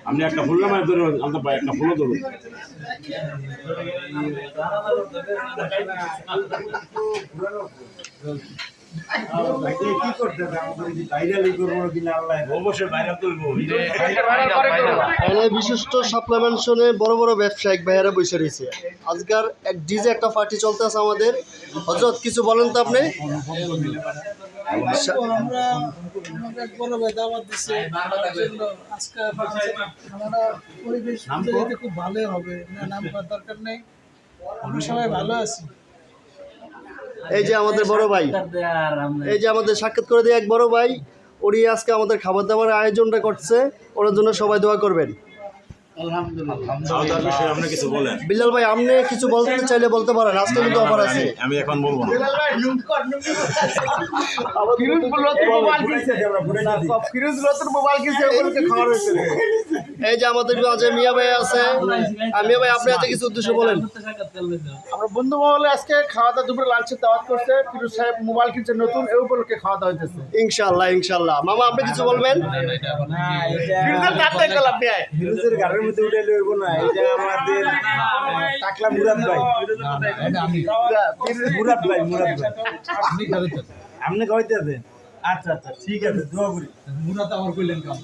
আপনি একটা ফুল নামায় ধরুন, আপনার ভাই একটা ফুলও ধরুন। কি করতে অবশ্যই ভাইরাল করবো। বিশিষ্ট সাপ্লিমেন্টশনে বড় বড় ব্যবসায়িক ভাইয়েরা বসে রয়েছে। আজকাল এক ডিজে একটা পার্টি চলতে আছে আমাদের। হযরত কিছু বলেন তো আপনি। আমরা এক বড় ভাই দাওয়াত দিচ্ছে আজকে আমরা পরিবেশ খুব ভালো হবে না, নাম করার দরকার নেই, আমরা সবাই ভালো আছি। এই যে আমাদের বড় ভাই, এই যে আমাদের সাক্ষাৎ করে দিয়ে এক বড় ভাই, উনি আজকে আমাদের খাবার দাবার আয়োজনটা করছে, ওনার জন্য সবাই দোয়া করবেন। আপনি কিছু বলেন। বিল্লাল ভাই, আপনি কিছু বলতে চাইলে বলতে পারেন, আজকে কিন্তু অফার আছে। আমি এখন বলবো না। এই যে আমাদের মাঝে মিয়া ভাই আছে। মিয়া ভাই, আপনি এত কিছু উদ্দেশ্য বলেন। আমরা বন্ধু মহলে আজকে খাওয়া দাওয়া, দুপুরে লাঞ্চের দাওয়াত করছে। ফিরোজ সাহেব মোবাইল কিনছে নতুন, এই উপলক্ষে খাওয়া দাওয়া হইতেছে। ইনশাআল্লাহ ইনশাআল্লাহ। মামা, আপনি কিছু বলবেন? ফিরোজের গাড়ির মধ্যে উঠে লইব না, এটা আমাদের টাকলা মুরাদ ভাই। মুরাদ ভাই, আপনি খাওয়াইতে আছেন? আচ্ছা আচ্ছা, ঠিক আছে, দোয়া করি। মুরাদ আমার কইলেন কাম।